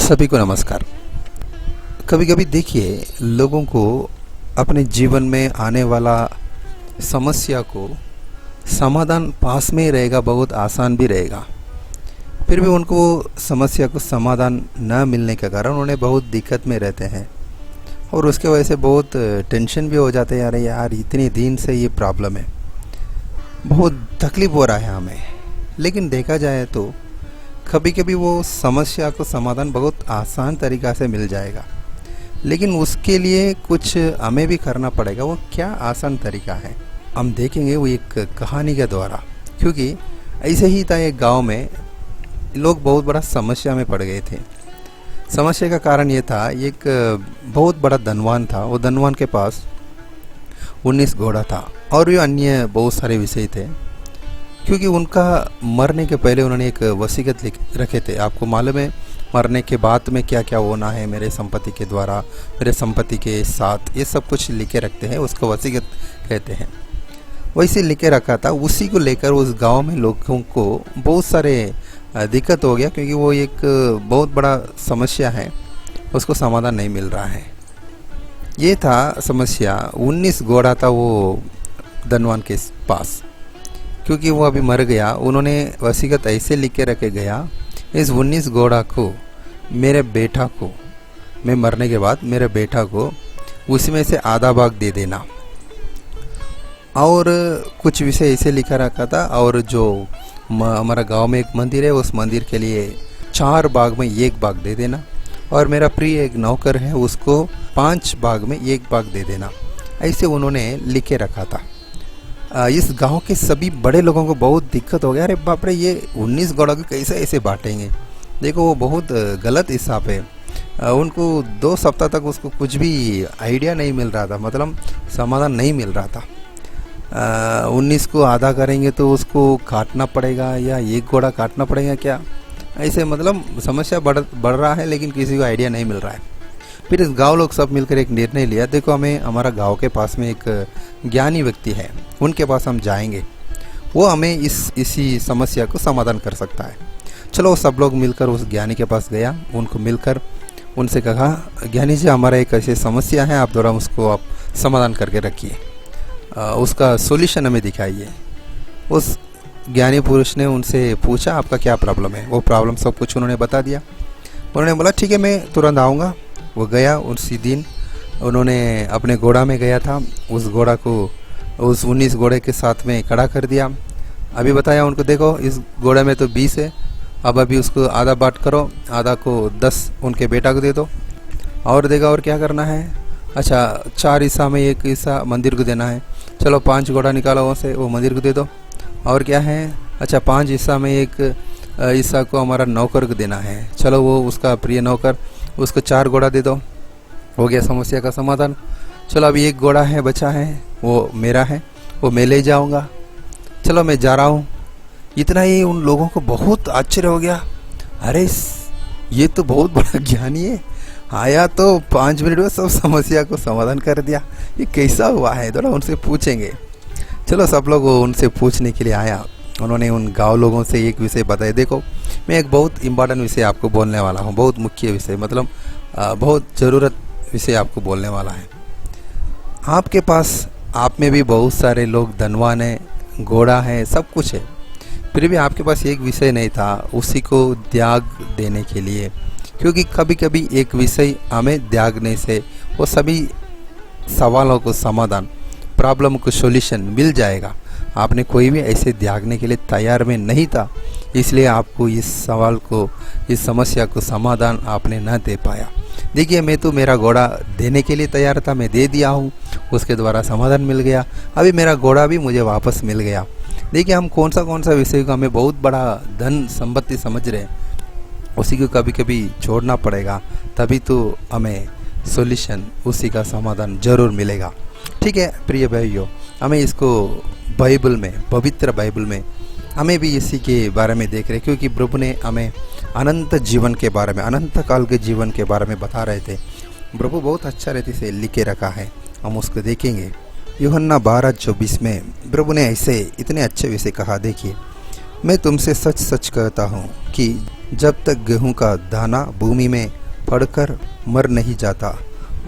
सभी को नमस्कार। कभी कभी देखिए, लोगों को अपने जीवन में आने वाला समस्या को समाधान पास में ही रहेगा, बहुत आसान भी रहेगा, फिर भी उनको समस्या को समाधान न मिलने के कारण उन्हें बहुत दिक्कत में रहते हैं और उसके वजह से बहुत टेंशन भी हो जाते हैं। यार इतने दिन से ये प्रॉब्लम है, बहुत तकलीफ हो रहा है हमें। लेकिन देखा जाए तो कभी कभी वो समस्या को समाधान बहुत आसान तरीक़ा से मिल जाएगा, लेकिन उसके लिए कुछ हमें भी करना पड़ेगा। वो क्या आसान तरीका है हम देखेंगे वो एक कहानी के द्वारा। क्योंकि ऐसे ही था, एक गांव में लोग बहुत बड़ा समस्या में पड़ गए थे। समस्या का कारण ये था, एक बहुत बड़ा धनवान था। वो धनवान के पास 19 घोड़ा था और भी अन्य बहुत सारे विषय थे। क्योंकि उनका मरने के पहले उन्होंने एक वसीयत लिख रखे थे। आपको मालूम है मरने के बाद में क्या क्या होना है, मेरे संपत्ति के द्वारा, मेरे संपत्ति के साथ, ये सब कुछ लिखे रखते हैं, उसको वसीयत कहते हैं। वैसे लिखे रखा था, उसी को लेकर उस गांव में लोगों को बहुत सारे दिक्कत हो गया। क्योंकि वो एक बहुत बड़ा समस्या है, उसको समाधान नहीं मिल रहा है। ये था समस्या, 19 घोड़ा था वो धनवान के पास। क्योंकि वो अभी मर गया, उन्होंने वसीयत ऐसे लिख के रखे गया, इस 19 घोड़ा को मेरे बेटा को, मैं मरने के बाद मेरे बेटा को उसमें से आधा भाग दे देना। और कुछ विषय ऐसे लिखा रखा था। और जो हमारा गांव में एक मंदिर है, उस मंदिर के लिए 4 भाग में 1 भाग दे देना। और मेरा प्रिय एक नौकर है, उसको 5 भाग में 1 भाग दे देना। ऐसे उन्होंने लिख के रखा था। इस गांव के सभी बड़े लोगों को बहुत दिक्कत हो गया। अरे बाप रे, ये 19 घोड़ों को कैसे ऐसे बांटेंगे? देखो वो बहुत गलत हिसाब है। उनको 2 सप्ताह तक उसको कुछ भी आइडिया नहीं मिल रहा था, मतलब समाधान नहीं मिल रहा था। 19 को आधा करेंगे तो उसको काटना पड़ेगा या 1 घोड़ा काटना पड़ेगा क्या, ऐसे मतलब समस्या बढ़ रहा है, लेकिन किसी को आइडिया नहीं मिल रहा है। फिर इस गांव लोग सब मिलकर एक निर्णय लिया, देखो हमें हमारा गांव के पास में एक ज्ञानी व्यक्ति है, उनके पास हम जाएंगे, वो हमें इसी समस्या को समाधान कर सकता है। चलो सब लोग मिलकर उस ज्ञानी के पास गया। उनको मिलकर उनसे कहा, ज्ञानी जी हमारा एक ऐसी समस्या है, आप द्वारा उसको आप समाधान करके रखिए, उसका सॉल्यूशन हमें दिखाइए। उस ज्ञानी पुरुष ने उनसे पूछा, आपका क्या प्रॉब्लम है? वो प्रॉब्लम सब कुछ उन्होंने बता दिया। उन्होंने बोला ठीक है, मैं तुरंत आऊँगा। वो गया, उसी दिन उन्होंने अपने घोड़ा में गया था, उस घोड़ा को उस 19 घोड़े के साथ में खड़ा कर दिया। अभी बताया उनको, देखो इस घोड़े में तो 20 है, अब अभी उसको आधा बांट करो, आधा को 10 उनके बेटा को दे दो। और देगा, और क्या करना है? अच्छा 4 हिस्सा में 1 हिस्सा मंदिर को देना है। चलो 5 घोड़ा निकालो वहाँ से, वो मंदिर को दे दो। और क्या है? अच्छा 5 हिस्सा में 1 हिस्सा को हमारा नौकर को देना है। चलो वो उसका प्रिय नौकर, उसको 4 घोड़ा दे दो। हो गया समस्या का समाधान। चलो अभी 1 घोड़ा है बचा है, वो मेरा है, वो मैं ले जाऊंगा। चलो मैं जा रहा हूँ। इतना ही उन लोगों को बहुत आश्चर्य हो गया, अरे ये तो बहुत बड़ा ज्ञानी है, आया तो 5 मिनट में सब समस्या को समाधान कर दिया, ये कैसा हुआ है? थोड़ा उनसे पूछेंगे। चलो सब लोग उनसे पूछने के लिए आया। उन्होंने उन गांव लोगों से एक विषय बताया, देखो मैं एक बहुत इम्पोर्टेंट विषय आपको बोलने वाला हूँ, बहुत मुख्य विषय, मतलब बहुत ज़रूरत विषय आपको बोलने वाला है। आपके पास, आप में भी बहुत सारे लोग धनवान हैं, घोड़ा है, सब कुछ है, फिर भी आपके पास एक विषय नहीं था उसी को त्याग देने के लिए। क्योंकि कभी कभी एक विषय हमें त्यागने से वो सभी सवालों को समाधान, प्रॉब्लम को सॉल्यूशन मिल जाएगा। आपने कोई भी ऐसे त्यागने के लिए तैयार में नहीं था, इसलिए आपको इस सवाल को, इस समस्या को समाधान आपने न दे पाया। देखिए मैं तो मेरा घोड़ा देने के लिए तैयार था, मैं दे दिया हूँ, उसके द्वारा समाधान मिल गया, अभी मेरा घोड़ा भी मुझे वापस मिल गया। देखिए हम कौन सा विषय को हमें बहुत बड़ा धन संपत्ति समझ रहे हैं, उसी को कभी कभी छोड़ना पड़ेगा, तभी तो हमें सॉल्यूशन, उसी का समाधान जरूर मिलेगा। ठीक है प्रिय भाइयों, हमें इसको बाइबल में, पवित्र बाइबल में हमें भी इसी के बारे में देख रहे, क्योंकि प्रभु ने हमें अनंत जीवन के बारे में, अनंत काल के जीवन के बारे में बता रहे थे। प्रभु बहुत अच्छा रीति से लिख के रखा है, हम उसको देखेंगे। यूहन्ना 12:24 में प्रभु ने ऐसे इतने अच्छे विषय कहा, देखिए मैं तुमसे सच सच कहता हूँ कि जब तक गेहूं का दाना भूमि में पड़कर मर नहीं जाता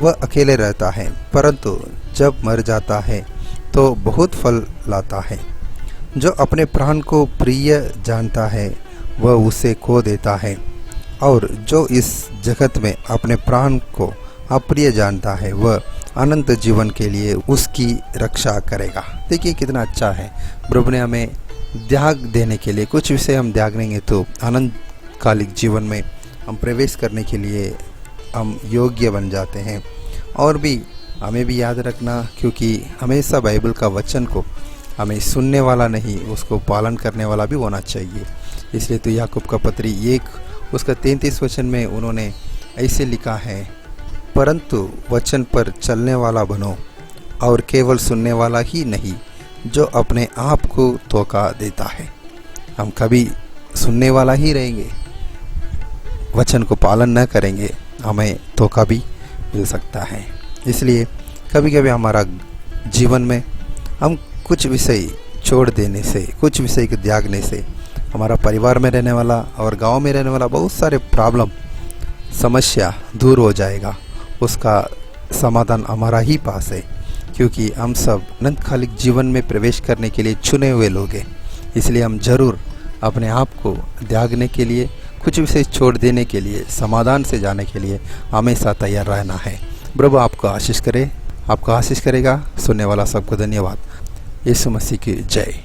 वह अकेले रहता है, परंतु जब मर जाता है तो बहुत फल लाता है। जो अपने प्राण को प्रिय जानता है वह उसे खो देता है, और जो इस जगत में अपने प्राण को अप्रिय जानता है वह अनंत जीवन के लिए उसकी रक्षा करेगा। देखिए कितना अच्छा है। प्रभु ने हमें त्याग देने के लिए, कुछ विषय हम त्यागेंगे तो अनंत कालिक जीवन में हम प्रवेश करने के लिए हम योग्य बन जाते हैं। और भी हमें भी याद रखना, क्योंकि हमेशा बाइबल का वचन को हमें सुनने वाला नहीं, उसको पालन करने वाला भी होना चाहिए। इसलिए तो याकूब का पत्री 1 उसका 33 वचन में उन्होंने ऐसे लिखा है, परंतु वचन पर चलने वाला बनो और केवल सुनने वाला ही नहीं जो अपने आप को धोखा देता है। हम कभी सुनने वाला ही रहेंगे, वचन को पालन न करेंगे, हमें धोखा भी मिल सकता है। इसलिए कभी कभी हमारा जीवन में हम कुछ विषय छोड़ देने से, कुछ विषय को त्यागने से हमारा परिवार में रहने वाला और गांव में रहने वाला बहुत सारे प्रॉब्लम, समस्या दूर हो जाएगा। उसका समाधान हमारा ही पास है, क्योंकि हम सब अनंतकालिक जीवन में प्रवेश करने के लिए चुने हुए लोग हैं। इसलिए हम जरूर अपने आप को त्यागने के लिए, कुछ विषय छोड़ देने के लिए, समाधान से जाने के लिए हमेशा तैयार रहना है। प्रभु आपको आशीष करे, आपको आशीष करेगा। सुनने वाला सबको धन्यवाद। यीशु मसीह की जय।